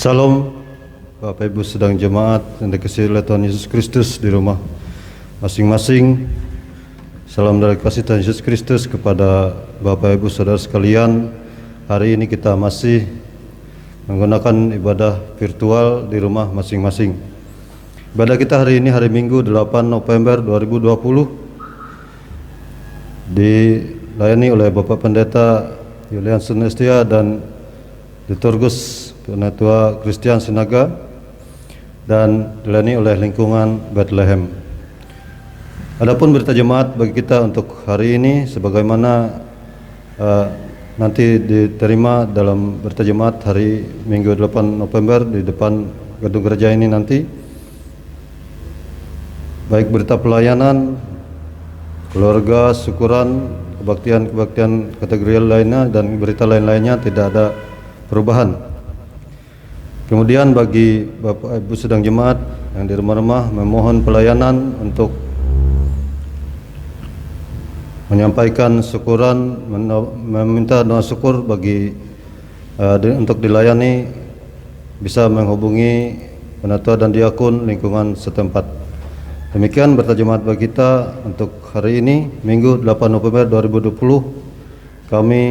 Salam Bapak Ibu sedang jemaat yang dikasihi oleh Tuhan Yesus Kristus di rumah masing-masing. Salam dari kasih Tuhan Yesus Kristus kepada Bapak Ibu Saudara sekalian. Hari ini kita masih menggunakan ibadah virtual di rumah masing-masing. Ibadah kita hari ini hari Minggu 8 November 2020 dilayani oleh Bapak Pendeta Julian Sunestia dan Liturgus Penatua Kristian Sinaga dan dilayani oleh lingkungan Bethlehem. Adapun berita jemaat bagi kita untuk hari ini sebagaimana nanti diterima dalam berita jemaat hari Minggu 8 November di depan gedung gereja ini nanti, baik berita pelayanan, keluarga, syukuran, kebaktian kategori lainnya dan berita lain-lainnya tidak ada perubahan. Kemudian bagi Bapak Ibu sedang jemaat yang di rumah-rumah memohon pelayanan untuk menyampaikan syukuran, meminta doa syukur bagi untuk dilayani, bisa menghubungi penatua dan diakun lingkungan setempat. Demikian berita jemaat bagi kita untuk hari ini Minggu 8 November 2020. Kami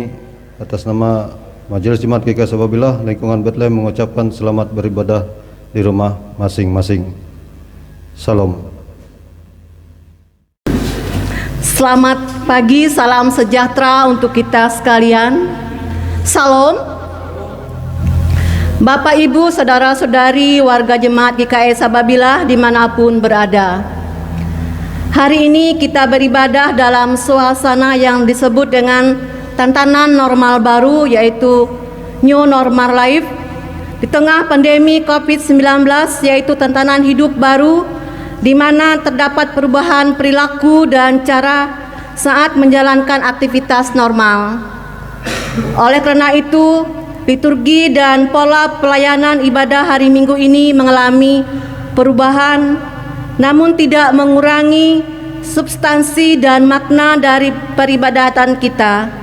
atas nama Majelis Jemaat GKI Sababillah lingkungan Bethlehem mengucapkan selamat beribadah di rumah masing-masing. Salam. Selamat pagi, salam sejahtera untuk kita sekalian. Salam. Bapak, Ibu, saudara-saudari, warga jemaat GKI Sababillah dimanapun berada. Hari ini kita beribadah dalam suasana yang disebut dengan tantangan normal baru, yaitu New Normal Life. Di tengah pandemi COVID-19, yaitu tantangan hidup baru, di mana terdapat perubahan perilaku dan cara saat menjalankan aktivitas normal. Oleh karena itu, liturgi dan pola pelayanan ibadah hari Minggu ini mengalami perubahan, namun tidak mengurangi substansi dan makna dari peribadatan kita.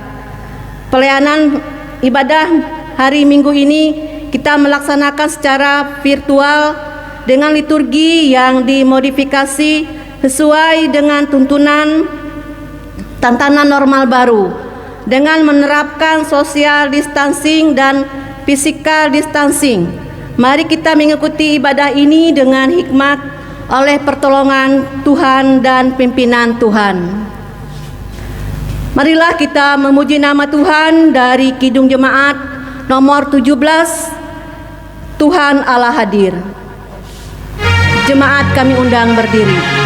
Pelayanan ibadah hari Minggu ini kita melaksanakan secara virtual dengan liturgi yang dimodifikasi sesuai dengan tuntunan tantangan normal baru, dengan menerapkan social distancing dan physical distancing. Mari kita mengikuti ibadah ini dengan hikmat oleh pertolongan Tuhan dan pimpinan Tuhan. Marilah kita memuji nama Tuhan dari Kidung Jemaat nomor 17, Tuhan Allah hadir. Jemaat kami undang berdiri.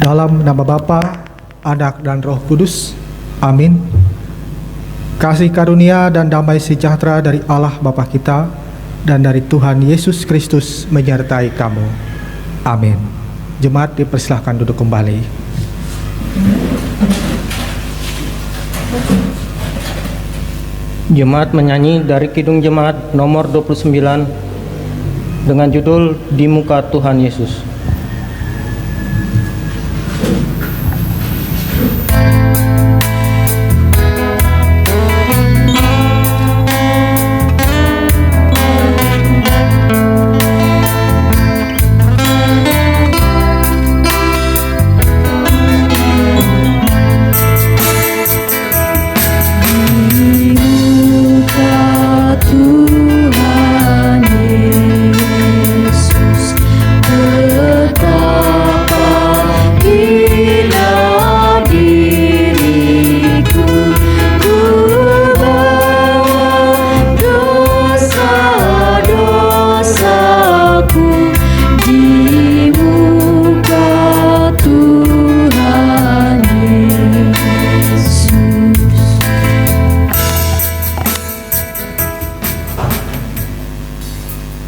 Dalam nama Bapa, Anak dan Roh Kudus. Amin. Kasih karunia dan damai sejahtera dari Allah Bapa kita dan dari Tuhan Yesus Kristus menyertai kamu. Amin. Jemaat dipersilahkan duduk kembali. Jemaat menyanyi dari Kidung Jemaat nomor 29 dengan judul Di Muka Tuhan Yesus. Tuhan Yesus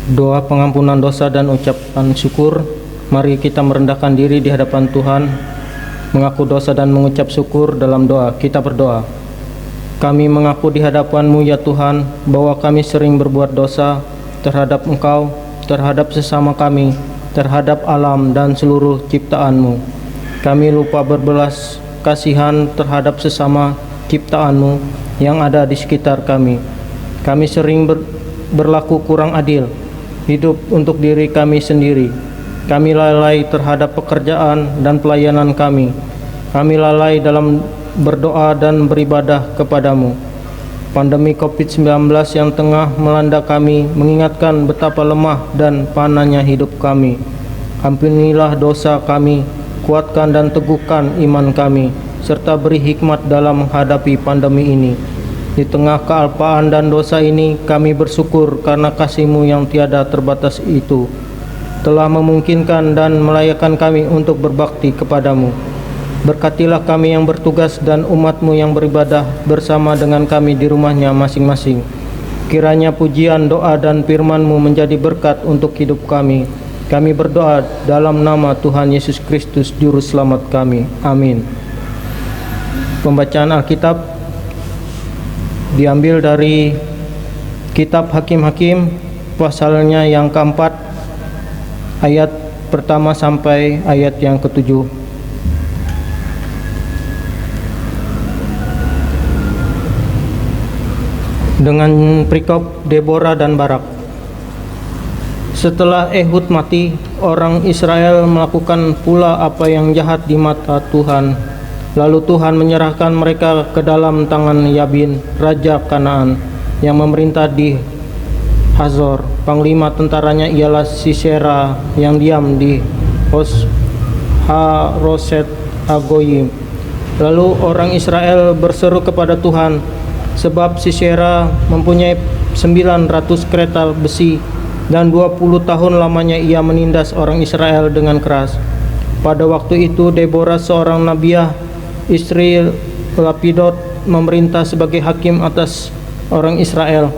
Doa pengampunan dosa dan ucapan syukur. Mari kita merendahkan diri di hadapan Tuhan, mengaku dosa dan mengucap syukur dalam doa. Kita berdoa. Kami mengaku di hadapan-Mu ya Tuhan, bahwa kami sering berbuat dosa terhadap Engkau, terhadap sesama kami, terhadap alam dan seluruh ciptaan-Mu. Kami lupa berbelas kasihan terhadap sesama ciptaan-Mu yang ada di sekitar kami. Kami sering berlaku kurang adil, hidup untuk diri kami sendiri. Kami lalai terhadap pekerjaan dan pelayanan kami. Kami lalai dalam berdoa dan beribadah kepadamu. Pandemi COVID-19 yang tengah melanda kami mengingatkan betapa lemah dan panahnya hidup kami. Ampunilah dosa kami, kuatkan dan teguhkan iman kami, serta beri hikmat dalam menghadapi pandemi ini. Di tengah kealpaan dan dosa ini, kami bersyukur karena kasih-Mu yang tiada terbatas itu telah memungkinkan dan melayakkan kami untuk berbakti kepadamu. Berkatilah kami yang bertugas dan umat-Mu yang beribadah bersama dengan kami di rumahnya masing-masing. Kiranya pujian, doa, dan firman-Mu menjadi berkat untuk hidup kami. Kami berdoa dalam nama Tuhan Yesus Kristus, Juru Selamat kami. Amin. Pembacaan Alkitab diambil dari Kitab Hakim-Hakim, pasalnya yang keempat, ayat pertama sampai ayat yang ketujuh. Dengan perikop Deborah dan Barak. Setelah Ehud mati, orang Israel melakukan pula apa yang jahat di mata Tuhan. Lalu Tuhan menyerahkan mereka ke dalam tangan Yabin, raja Kanaan, yang memerintah di Hazor. Panglima tentaranya ialah Sisera yang diam di Haroset Agoyim. Lalu orang Israel berseru kepada Tuhan, sebab Sisera mempunyai 900 kereta besi dan 20 tahun lamanya ia menindas orang Israel dengan keras. Pada waktu itu Deborah, seorang nabiah, istri Lapidot, memerintah sebagai hakim atas orang Israel.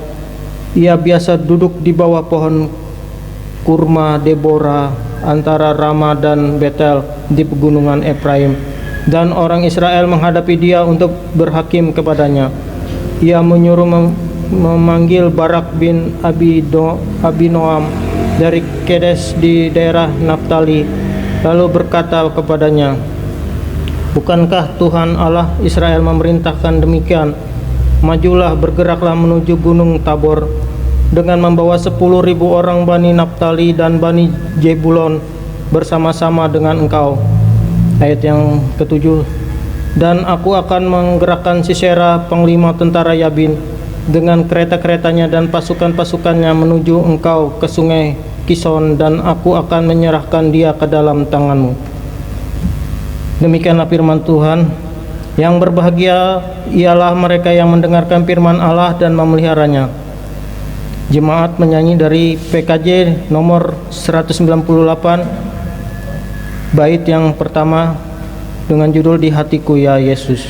Ia biasa duduk di bawah pohon kurma Deborah antara Rama dan Betel di pegunungan Efraim, dan orang Israel menghadapi dia untuk berhakim kepadanya. Ia menyuruh memanggil Barak bin Abinoam dari Kedes di daerah Naftali, lalu berkata kepadanya, bukankah Tuhan Allah Israel memerintahkan demikian? Majulah, bergeraklah menuju gunung Tabor dengan membawa 10.000 orang Bani Naftali dan Bani Jebulon bersama-sama dengan engkau. Ayat yang ketujuh. Dan aku akan menggerakkan Sisera, panglima tentara Yabin, dengan kereta-keretanya dan pasukan-pasukannya menuju engkau ke sungai Kison, dan aku akan menyerahkan dia ke dalam tanganmu. Demikianlah firman Tuhan. Yang berbahagia ialah mereka yang mendengarkan firman Allah dan memeliharanya. Jemaat menyanyi dari PKJ nomor 198, bait yang pertama dengan judul Di Hatiku Ya Yesus.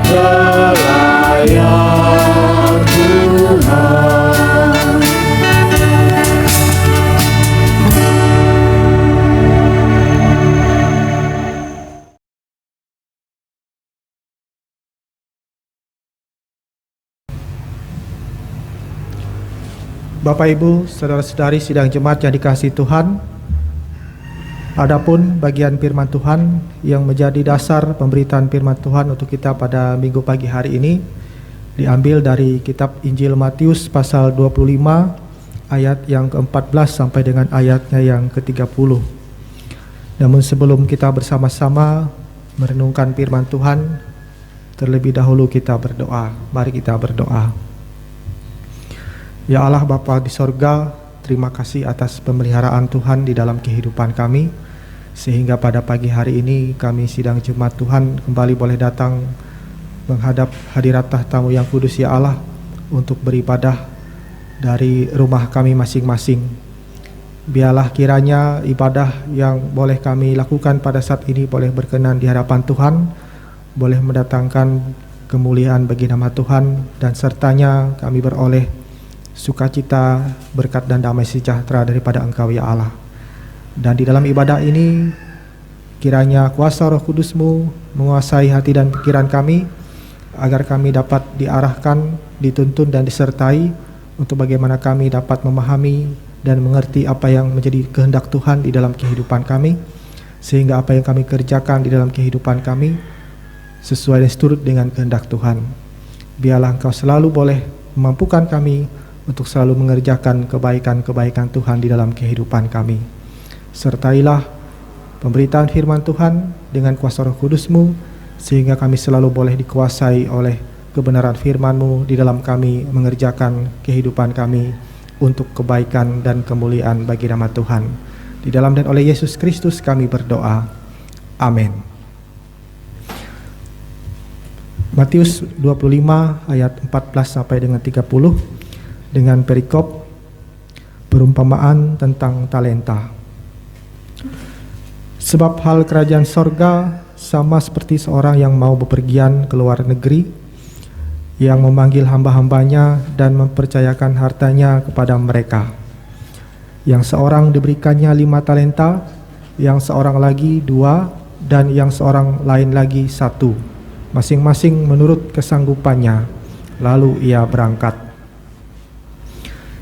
Layak Tuhan. Bapak Ibu, saudara-saudari sidang jemaat yang dikasihi Tuhan, adapun bagian firman Tuhan yang menjadi dasar pemberitaan firman Tuhan untuk kita pada minggu pagi hari ini diambil dari kitab Injil Matius pasal 25 ayat yang ke-14 sampai dengan ayatnya yang ke-30. Namun sebelum kita bersama-sama merenungkan firman Tuhan, terlebih dahulu kita berdoa. Mari kita berdoa. Ya Allah Bapa di sorga, terima kasih atas pemeliharaan Tuhan di dalam kehidupan kami, sehingga pada pagi hari ini kami sidang Jumat Tuhan kembali boleh datang menghadap hadirat tahta-Mu yang kudus ya Allah, untuk beribadah dari rumah kami masing-masing. Biarlah kiranya ibadah yang boleh kami lakukan pada saat ini boleh berkenan di hadapan Tuhan, boleh mendatangkan kemuliaan bagi nama Tuhan, dan sertanya kami beroleh sukacita, berkat dan damai sejahtera daripada Engkau ya Allah. Dan di dalam ibadah ini kiranya kuasa Roh Kudus-Mu menguasai hati dan pikiran kami, agar kami dapat diarahkan, dituntun dan disertai untuk bagaimana kami dapat memahami dan mengerti apa yang menjadi kehendak Tuhan di dalam kehidupan kami, sehingga apa yang kami kerjakan di dalam kehidupan kami sesuai dan seturut dengan kehendak Tuhan. Biarlah Engkau selalu boleh memampukan kami untuk selalu mengerjakan kebaikan-kebaikan Tuhan di dalam kehidupan kami. Sertailah pemberitaan firman Tuhan dengan kuasa Roh Kudus-Mu, sehingga kami selalu boleh dikuasai oleh kebenaran firman-Mu di dalam kami mengerjakan kehidupan kami untuk kebaikan dan kemuliaan bagi nama Tuhan. Di dalam dan oleh Yesus Kristus kami berdoa. Amin. Matius 25 ayat 14 sampai dengan 30 dengan perikop perumpamaan tentang talenta. Sebab hal kerajaan sorga sama seperti seorang yang mau bepergian ke luar negeri, yang memanggil hamba-hambanya dan mempercayakan hartanya kepada mereka. Yang seorang diberikannya 5 talenta, yang seorang lagi 2, dan yang seorang lain lagi 1, masing-masing menurut kesanggupannya. Lalu ia berangkat.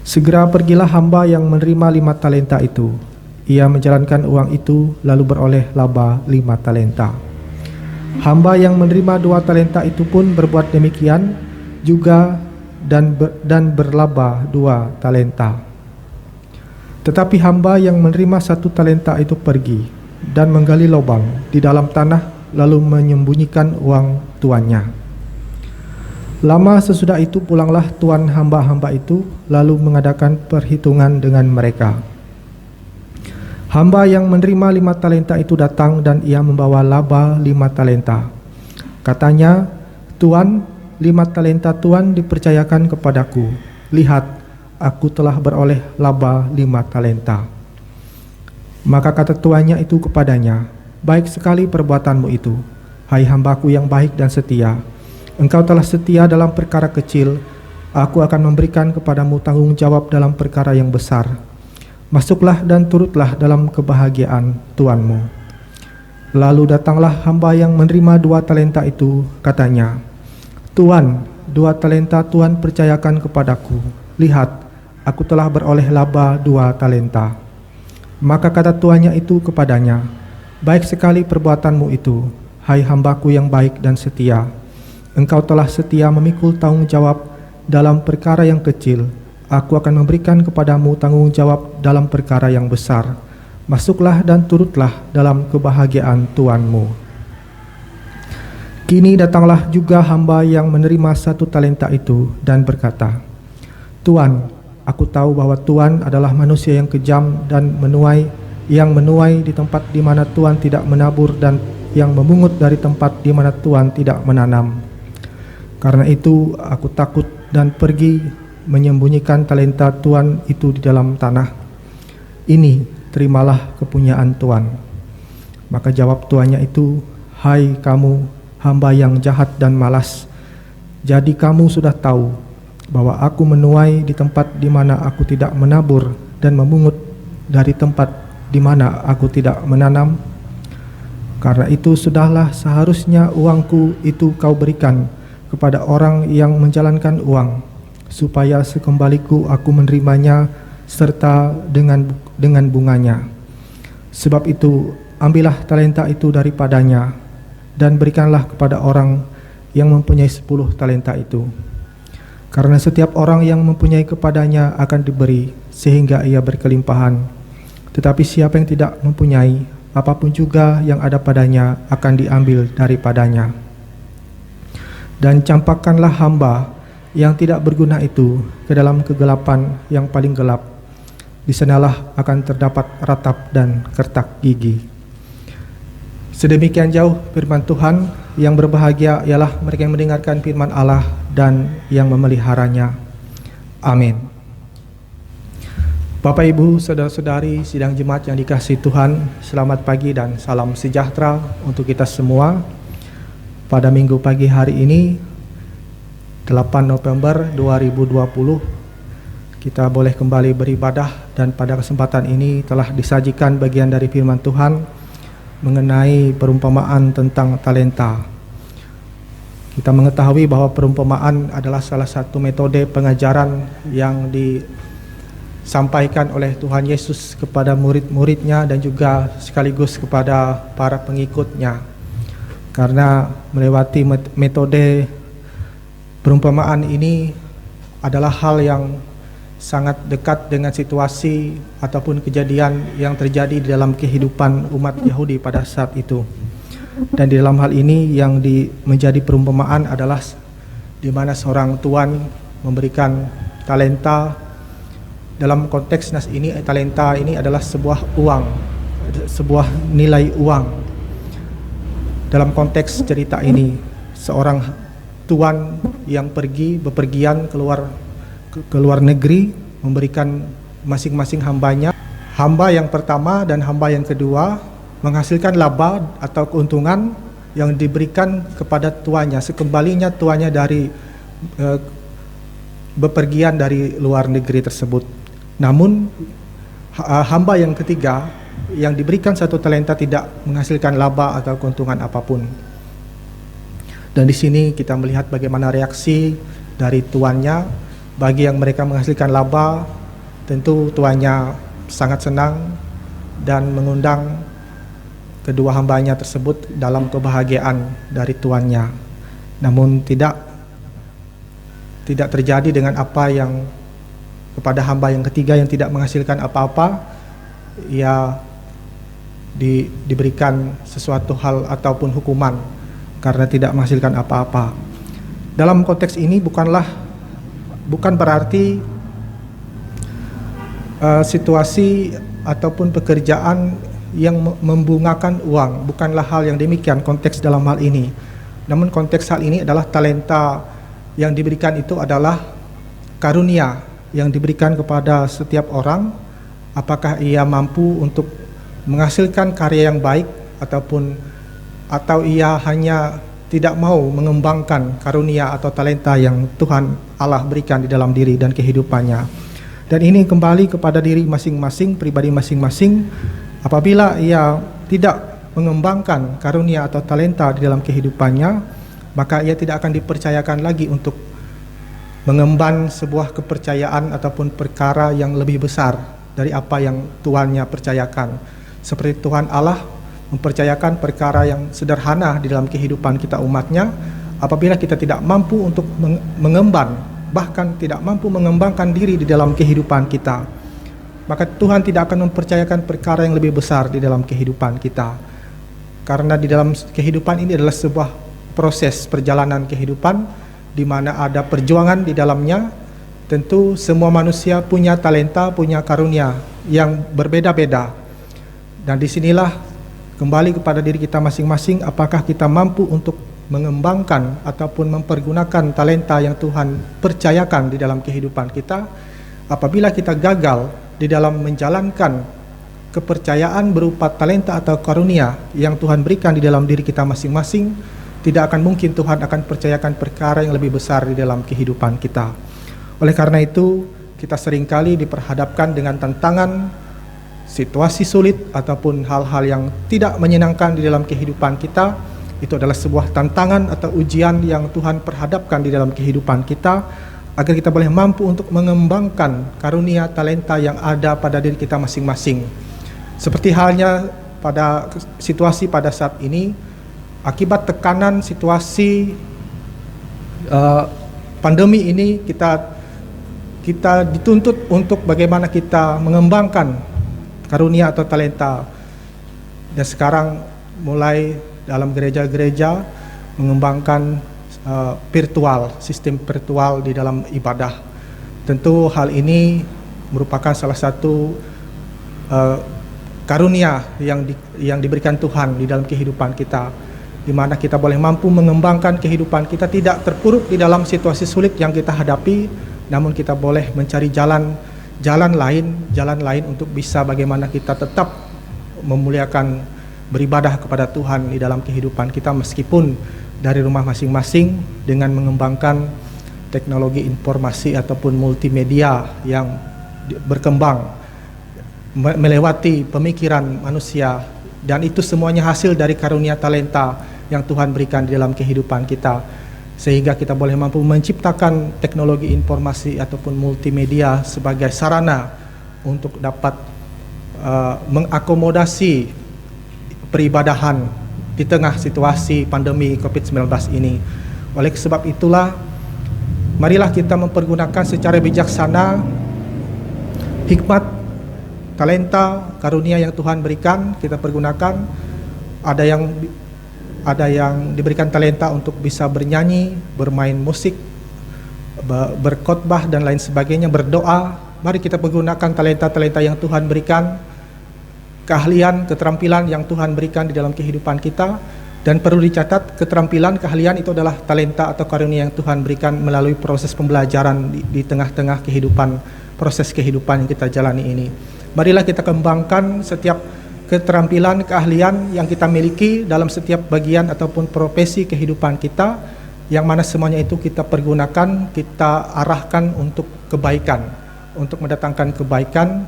Segera pergilah hamba yang menerima 5 talenta itu. Ia menjalankan uang itu, lalu beroleh laba 5 talenta. Hamba yang menerima 2 talenta itu pun berbuat demikian juga dan berlaba 2 talenta. Tetapi hamba yang menerima 1 talenta itu pergi dan menggali lubang di dalam tanah, lalu menyembunyikan uang tuannya. Lama sesudah itu pulanglah tuan hamba-hamba itu, lalu mengadakan perhitungan dengan mereka. Hamba yang menerima 5 talenta itu datang dan ia membawa laba 5 talenta. Katanya, Tuan, 5 talenta Tuan dipercayakan kepadaku. Lihat, aku telah beroleh laba 5 talenta. Maka kata tuannya itu kepadanya, baik sekali perbuatanmu itu, hai hambaku yang baik dan setia. Engkau telah setia dalam perkara kecil, aku akan memberikan kepadamu tanggung jawab dalam perkara yang besar. Masuklah dan turutlah dalam kebahagiaan tuanmu. Lalu datanglah hamba yang menerima 2 talenta itu, katanya, Tuan, 2 talenta Tuan percayakan kepadaku. Lihat, aku telah beroleh laba 2 talenta. Maka kata tuannya itu kepadanya, baik sekali perbuatanmu itu, hai hambaku yang baik dan setia. Engkau telah setia memikul tanggung jawab dalam perkara yang kecil, aku akan memberikan kepadamu tanggung jawab dalam perkara yang besar. Masuklah dan turutlah dalam kebahagiaan tuanmu. Kini datanglah juga hamba yang menerima 1 talenta itu dan berkata, Tuan, aku tahu bahwa Tuan adalah manusia yang kejam dan yang menuai di tempat di mana Tuan tidak menabur, dan yang memungut dari tempat di mana Tuan tidak menanam. Karena itu aku takut dan pergi menyembunyikan talenta Tuan itu di dalam tanah. Ini terimalah kepunyaan Tuan. Maka jawab tuannya itu, hai hamba yang jahat dan malas. Jadi kamu sudah tahu bahwa aku menuai di tempat di mana aku tidak menabur dan memungut dari tempat di mana aku tidak menanam. Karena itu sudahlah seharusnya uangku itu kau berikan kepada orang yang menjalankan uang, supaya sekembaliku aku menerimanya serta dengan bunganya. Sebab itu ambillah talenta itu daripadanya dan berikanlah kepada orang yang mempunyai 10 talenta itu. Karena setiap orang yang mempunyai kepadanya akan diberi sehingga ia berkelimpahan. Tetapi siapa yang tidak mempunyai, apapun juga yang ada padanya akan diambil daripadanya. Dan campakkanlah hamba yang tidak berguna itu ke dalam kegelapan yang paling gelap. Di sanalah akan terdapat ratap dan kertak gigi. Sedemikian jauh firman Tuhan. Yang berbahagia ialah mereka yang mendengarkan firman Allah dan yang memeliharanya. Amin. Bapak, Ibu, saudara-saudari sidang jemaat yang dikasihi Tuhan, selamat pagi dan salam sejahtera untuk kita semua. Pada minggu pagi hari ini, 8 November 2020, kita boleh kembali beribadah, dan pada kesempatan ini telah disajikan bagian dari firman Tuhan mengenai perumpamaan tentang talenta. Kita mengetahui bahwa perumpamaan adalah salah satu metode pengajaran yang disampaikan oleh Tuhan Yesus kepada murid-muridnya dan juga sekaligus kepada para pengikutnya. Karena melewati metode perumpamaan ini adalah hal yang sangat dekat dengan situasi ataupun kejadian yang terjadi di dalam kehidupan umat Yahudi pada saat itu. Dan di dalam hal ini yang menjadi perumpamaan adalah di mana seorang tuan memberikan talenta. Dalam konteks nas ini, talenta ini adalah sebuah uang, sebuah nilai uang. Dalam konteks cerita ini, seorang tuan yang bepergian ke luar negeri memberikan masing-masing hambanya. Hamba yang pertama dan hamba yang kedua menghasilkan laba atau keuntungan yang diberikan kepada tuannya sekembalinya tuannya dari bepergian dari luar negeri tersebut. Namun hamba yang ketiga yang diberikan 1 talenta tidak menghasilkan laba atau keuntungan apapun. Dan di sini kita melihat bagaimana reaksi dari tuannya. Bagi yang mereka menghasilkan laba, tentu tuannya sangat senang dan mengundang kedua hambanya tersebut dalam kebahagiaan dari tuannya. Namun tidak terjadi dengan apa yang kepada hamba yang ketiga yang tidak menghasilkan apa-apa. Ia diberikan sesuatu hal ataupun hukuman karena tidak menghasilkan apa-apa. Dalam konteks ini bukan berarti situasi ataupun pekerjaan yang membungakan uang, bukanlah hal yang demikian konteks dalam hal ini. Namun konteks hal ini adalah talenta yang diberikan itu adalah karunia yang diberikan kepada setiap orang. Apakah ia mampu untuk menghasilkan karya yang baik atau ia hanya tidak mau mengembangkan karunia atau talenta yang Tuhan Allah berikan di dalam diri dan kehidupannya. Dan ini kembali kepada diri masing-masing, pribadi masing-masing. Apabila ia tidak mengembangkan karunia atau talenta di dalam kehidupannya, maka ia tidak akan dipercayakan lagi untuk mengemban sebuah kepercayaan ataupun perkara yang lebih besar dari apa yang Tuhannya percayakan. Seperti Tuhan Allah mempercayakan perkara yang sederhana di dalam kehidupan kita umatnya, apabila kita tidak mampu untuk mengemban, bahkan tidak mampu mengembangkan diri di dalam kehidupan kita, maka Tuhan tidak akan mempercayakan perkara yang lebih besar di dalam kehidupan kita. Karena di dalam kehidupan ini adalah sebuah proses perjalanan kehidupan di mana ada perjuangan di dalamnya. Tentu semua manusia punya talenta, punya karunia yang berbeda-beda. Dan disinilah kembali kepada diri kita masing-masing, apakah kita mampu untuk mengembangkan ataupun mempergunakan talenta yang Tuhan percayakan di dalam kehidupan kita. Apabila kita gagal di dalam menjalankan kepercayaan berupa talenta atau karunia yang Tuhan berikan di dalam diri kita masing-masing, tidak akan mungkin Tuhan akan percayakan perkara yang lebih besar di dalam kehidupan kita. Oleh karena itu, kita seringkali diperhadapkan dengan tantangan, situasi sulit, ataupun hal-hal yang tidak menyenangkan di dalam kehidupan kita. Itu adalah sebuah tantangan atau ujian yang Tuhan perhadapkan di dalam kehidupan kita, agar kita boleh mampu untuk mengembangkan karunia talenta yang ada pada diri kita masing-masing. Seperti halnya pada situasi pada saat ini, akibat tekanan situasi pandemi ini, kita dituntut untuk bagaimana kita mengembangkan karunia atau talenta. Dan sekarang mulai dalam gereja-gereja mengembangkan sistem virtual di dalam ibadah. Tentu hal ini merupakan salah satu karunia yang diberikan Tuhan di dalam kehidupan kita, di mana kita boleh mampu mengembangkan kehidupan kita, tidak terpuruk di dalam situasi sulit yang kita hadapi, namun kita boleh mencari jalan lain untuk bisa bagaimana kita tetap memuliakan, beribadah kepada Tuhan di dalam kehidupan kita, meskipun dari rumah masing-masing, dengan mengembangkan teknologi informasi ataupun multimedia yang berkembang melewati pemikiran manusia, dan itu semuanya hasil dari karunia talenta yang Tuhan berikan di dalam kehidupan kita, sehingga kita boleh mampu menciptakan teknologi informasi ataupun multimedia sebagai sarana untuk dapat mengakomodasi peribadahan di tengah situasi pandemi COVID-19 ini. Oleh sebab itulah, marilah kita mempergunakan secara bijaksana hikmat, talenta, karunia yang Tuhan berikan. Kita pergunakan. Ada yang diberikan talenta untuk bisa bernyanyi, bermain musik, berkhotbah dan lain sebagainya, berdoa. Mari kita pergunakan talenta-talenta yang Tuhan berikan, keahlian, keterampilan yang Tuhan berikan di dalam kehidupan kita. Dan perlu dicatat, keterampilan, keahlian itu adalah talenta atau karunia yang Tuhan berikan melalui proses pembelajaran di tengah-tengah proses kehidupan yang kita jalani ini. Marilah kita kembangkan setiap keterampilan, keahlian yang kita miliki dalam setiap bagian ataupun profesi kehidupan kita, yang mana semuanya itu kita pergunakan, kita arahkan untuk kebaikan, untuk mendatangkan kebaikan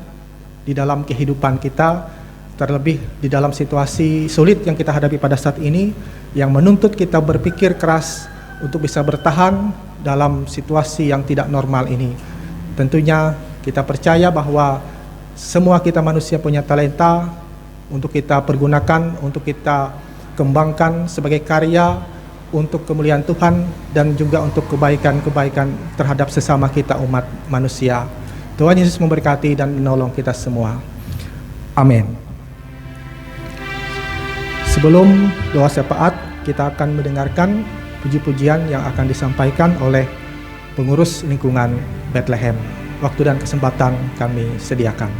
di dalam kehidupan kita, terlebih di dalam situasi sulit yang kita hadapi pada saat ini, yang menuntut kita berpikir keras untuk bisa bertahan dalam situasi yang tidak normal ini. Tentunya kita percaya bahwa semua kita manusia punya talenta untuk kita pergunakan, untuk kita kembangkan sebagai karya untuk kemuliaan Tuhan dan juga untuk kebaikan-kebaikan terhadap sesama kita umat manusia. Tuhan Yesus memberkati dan menolong kita semua. Amin. Sebelum doa syafaat, kita akan mendengarkan puji-pujian yang akan disampaikan oleh pengurus lingkungan Bethlehem. Waktu dan kesempatan kami sediakan.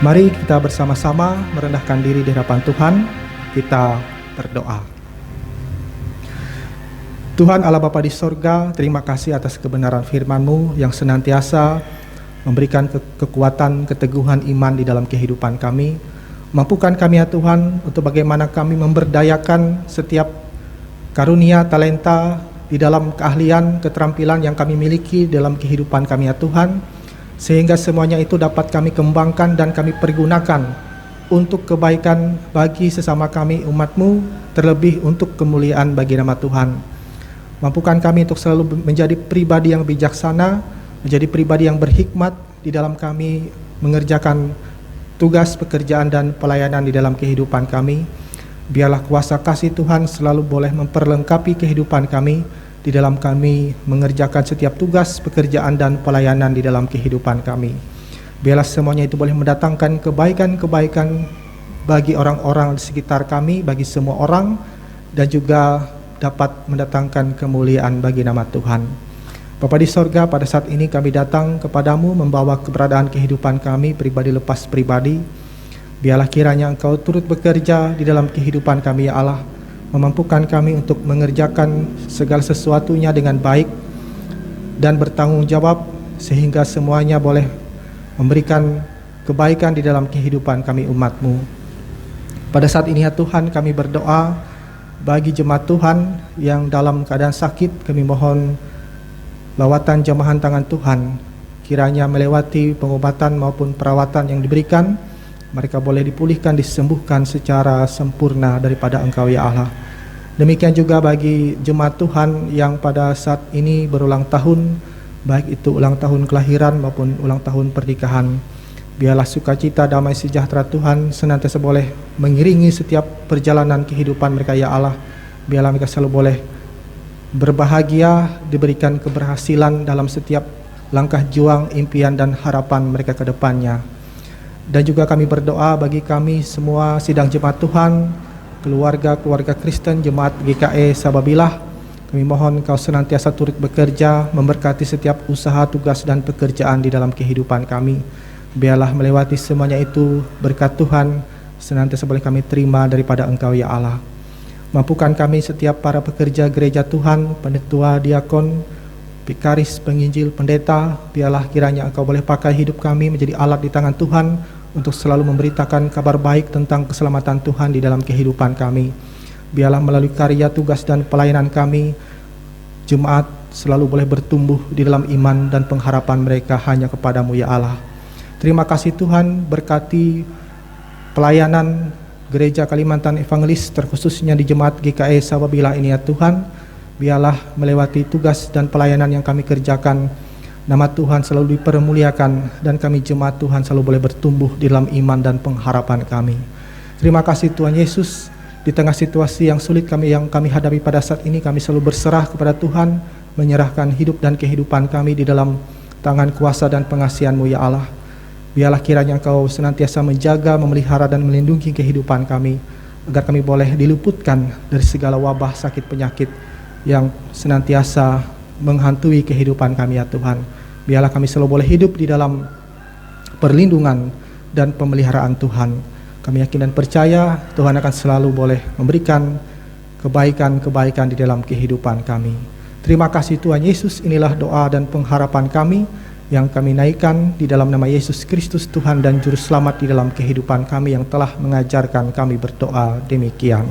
Mari kita bersama-sama merendahkan diri di hadapan Tuhan. Kita berdoa. Tuhan Allah Bapa di sorga, terima kasih atas kebenaran firman-Mu yang senantiasa memberikan kekuatan, keteguhan iman di dalam kehidupan kami. Mampukan kami ya Tuhan untuk bagaimana kami memberdayakan setiap karunia, talenta di dalam keahlian, keterampilan yang kami miliki dalam kehidupan kami ya Tuhan, sehingga semuanya itu dapat kami kembangkan dan kami pergunakan untuk kebaikan bagi sesama kami umat-Mu, terlebih untuk kemuliaan bagi nama Tuhan. Mampukan kami untuk selalu menjadi pribadi yang bijaksana, menjadi pribadi yang berhikmat di dalam kami mengerjakan tugas, pekerjaan, dan pelayanan di dalam kehidupan kami. Biarlah kuasa kasih Tuhan selalu boleh memperlengkapi kehidupan kami di dalam kami mengerjakan setiap tugas, pekerjaan, dan pelayanan di dalam kehidupan kami. Biarlah semuanya itu boleh mendatangkan kebaikan-kebaikan bagi orang-orang di sekitar kami, bagi semua orang, dan juga dapat mendatangkan kemuliaan bagi nama Tuhan. Bapa di sorga, pada saat ini kami datang kepadamu membawa keberadaan kehidupan kami pribadi lepas pribadi. Biarlah kiranya Engkau turut bekerja di dalam kehidupan kami ya Allah, memampukan kami untuk mengerjakan segala sesuatunya dengan baik dan bertanggung jawab, sehingga semuanya boleh memberikan kebaikan di dalam kehidupan kami umat-Mu. Pada saat ini ya Tuhan, kami berdoa bagi jemaat Tuhan yang dalam keadaan sakit. Kami mohon lawatan jamahan tangan Tuhan, kiranya melewati pengobatan maupun perawatan yang diberikan, mereka boleh dipulihkan, disembuhkan secara sempurna daripada Engkau ya Allah. Demikian juga bagi jemaat Tuhan yang pada saat ini berulang tahun, baik itu ulang tahun kelahiran maupun ulang tahun pernikahan. Biarlah sukacita, damai sejahtera Tuhan senantiasa boleh mengiringi setiap perjalanan kehidupan mereka ya Allah. Biarlah mereka selalu boleh berbahagia, diberikan keberhasilan dalam setiap langkah juang, impian, dan harapan mereka ke depannya. Dan juga kami berdoa bagi kami semua sidang jemaat Tuhan, keluarga Kristen, jemaat GKE Sababilah. Kami mohon Kau senantiasa turut bekerja, memberkati setiap usaha, tugas, dan pekerjaan di dalam kehidupan kami. Biarlah melewati semuanya itu berkat Tuhan senantiasa boleh kami terima daripada Engkau ya Allah. Mampukan kami setiap para pekerja gereja Tuhan, pendetua, diakon, vikaris, penginjil, pendeta. Biarlah kiranya Engkau boleh pakai hidup kami menjadi alat di tangan Tuhan untuk selalu memberitakan kabar baik tentang keselamatan Tuhan di dalam kehidupan kami. Biarlah melalui karya, tugas, dan pelayanan kami, jemaat selalu boleh bertumbuh di dalam iman dan pengharapan mereka hanya kepadamu ya Allah. Terima kasih Tuhan, berkati pelayanan Gereja Kalimantan Evangelis, terkhususnya di Jemaat GKE Sababilah ini ya Tuhan. Biarlah melewati tugas dan pelayanan yang kami kerjakan, nama Tuhan selalu dipermuliakan, dan kami jemaat Tuhan selalu boleh bertumbuh di dalam iman dan pengharapan kami. Terima kasih Tuhan Yesus, di tengah situasi yang sulit yang kami hadapi pada saat ini, kami selalu berserah kepada Tuhan, menyerahkan hidup dan kehidupan kami di dalam tangan kuasa dan pengasihan-Mu ya Allah. Biarlah kiranya Engkau senantiasa menjaga, memelihara, dan melindungi kehidupan kami, agar kami boleh diluputkan dari segala wabah, sakit, penyakit yang senantiasa menghantui kehidupan kami ya Tuhan. Biarlah kami selalu boleh hidup di dalam perlindungan dan pemeliharaan Tuhan. Kami yakin dan percaya Tuhan akan selalu boleh memberikan kebaikan-kebaikan di dalam kehidupan kami. Terima kasih Tuhan Yesus, inilah doa dan pengharapan kami yang kami naikkan di dalam nama Yesus Kristus, Tuhan dan Juru Selamat di dalam kehidupan kami, yang telah mengajarkan kami berdoa demikian.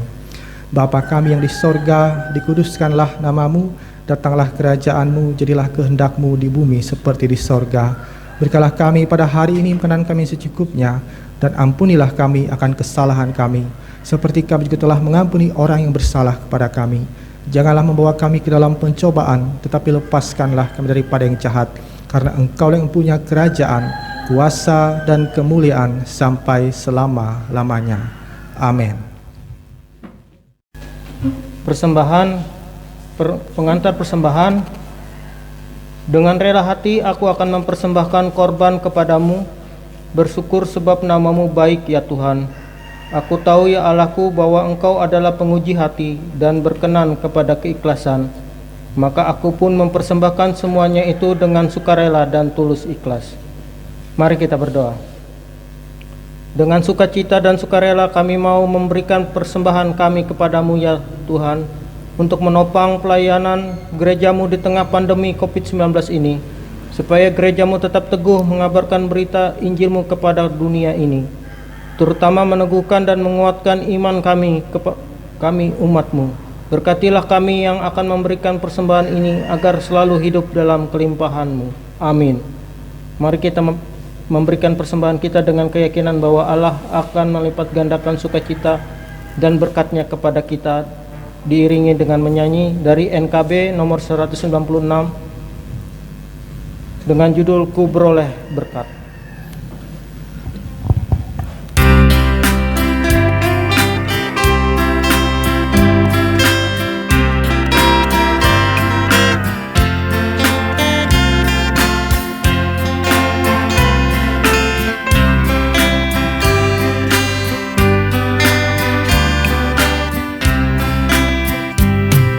Bapa kami yang di sorga, dikuduskanlah namamu, datanglah kerajaan-Mu, jadilah kehendak-Mu di bumi seperti di sorga. Berikanlah kami pada hari ini makanan kami secukupnya, dan ampunilah kami akan kesalahan kami, seperti kami juga telah mengampuni orang yang bersalah kepada kami. Janganlah membawa kami ke dalam pencobaan, tetapi lepaskanlah kami daripada yang jahat. Karena Engkau yang punya kerajaan, kuasa, dan kemuliaan sampai selama-lamanya. Amin. Pengantar persembahan. Dengan rela hati aku akan mempersembahkan korban kepadamu, bersyukur sebab namamu baik ya Tuhan. Aku tahu ya Allahku bahwa Engkau adalah penguji hati dan berkenan kepada keikhlasan. Maka aku pun mempersembahkan semuanya itu dengan sukarela dan tulus ikhlas. Mari kita berdoa. Dengan sukacita dan sukarela kami mau memberikan persembahan kami kepadamu ya Tuhan, untuk menopang pelayanan gerejamu di tengah pandemi COVID-19 ini, supaya gerejamu tetap teguh mengabarkan berita Injilmu kepada dunia ini, terutama meneguhkan dan menguatkan iman kami umatmu. Berkatilah kami yang akan memberikan persembahan ini agar selalu hidup dalam kelimpahan-Mu. Amin. Mari kita memberikan persembahan kita dengan keyakinan bahwa Allah akan melipat gandakan sukacita dan berkat-Nya kepada kita, diiringi dengan menyanyi dari NKB nomor 196 dengan judul Ku Beroleh Berkat.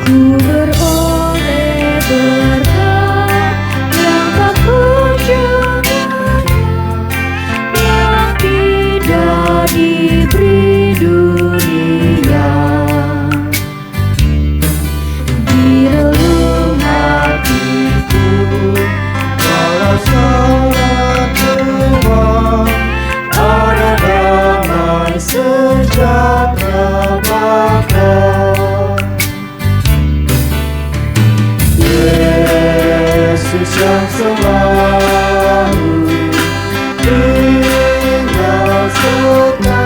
Ku beroleh berkat yang tak kunjung yang tidak diberi dunia. Di relung hatiku walau sangat lemah, ada damai sejahtera bakal. Yesus yang selalu tinggal serta,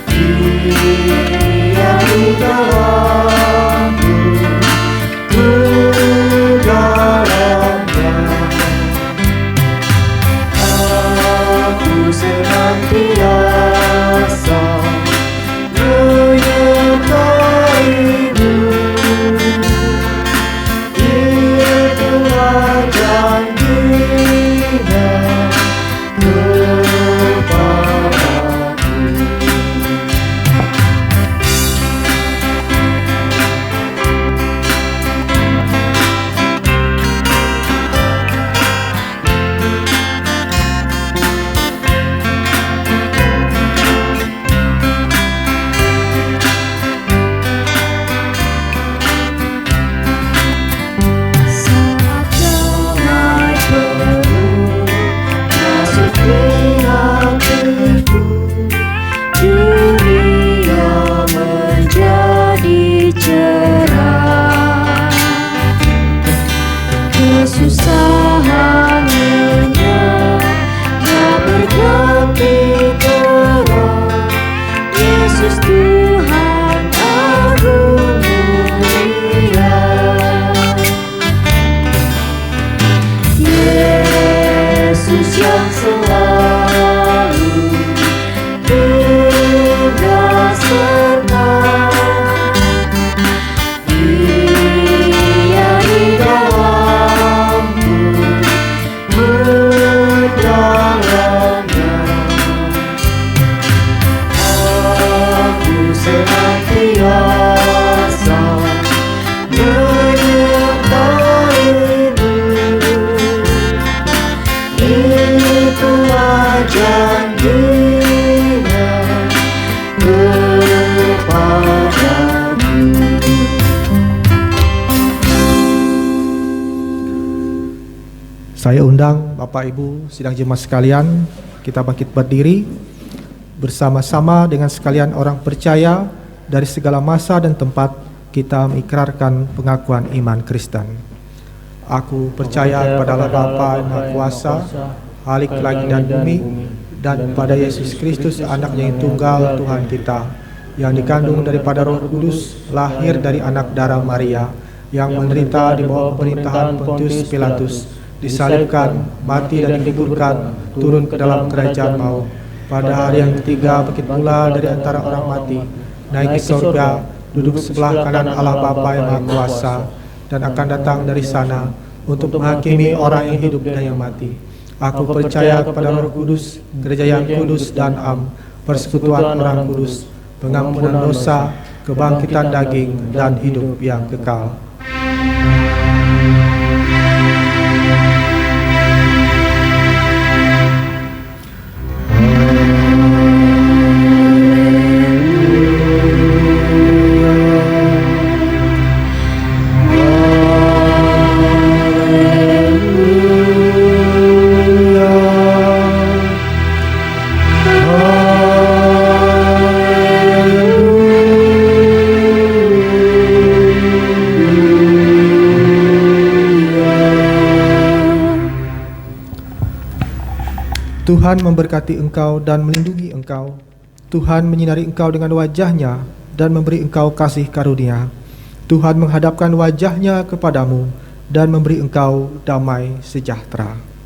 Dia di dalamku, ku dalamnya. Aku senantiasa menyertai-Mu. Saya undang Bapak Ibu sidang jemaat sekalian, kita bangkit berdiri bersama-sama dengan sekalian orang percaya dari segala masa dan tempat, kita mengikrarkan pengakuan iman Kristen. Aku percaya kepada Allah Bapa yang Maha Kuasa, Khalik langit dan bumi, dan pada Yesus Kristus Anak-Nya yang tunggal Tuhan kita, yang dikandung daripada Roh Kudus, lahir dari anak darah Maria, yang menderita di bawah pemerintahan Pontius Pilatus, disalibkan, mati dan dikuburkan, turun ke dalam kerajaan maut. Pada hari yang ketiga bangkit pula dari antara orang mati, naik ke surga, duduk sebelah kanan Allah Bapa yang Maha Kuasa, dan akan datang dari sana untuk menghakimi orang yang hidup dan yang mati. Aku percaya kepada Roh Kudus, gereja yang kudus dan am, persekutuan orang kudus, pengampunan dosa, kebangkitan daging, dan hidup yang kekal. Tuhan memberkati engkau dan melindungi engkau. Tuhan menyinari engkau dengan wajah-Nya dan memberi engkau kasih karunia. Tuhan menghadapkan wajah-Nya kepadamu dan memberi engkau damai sejahtera.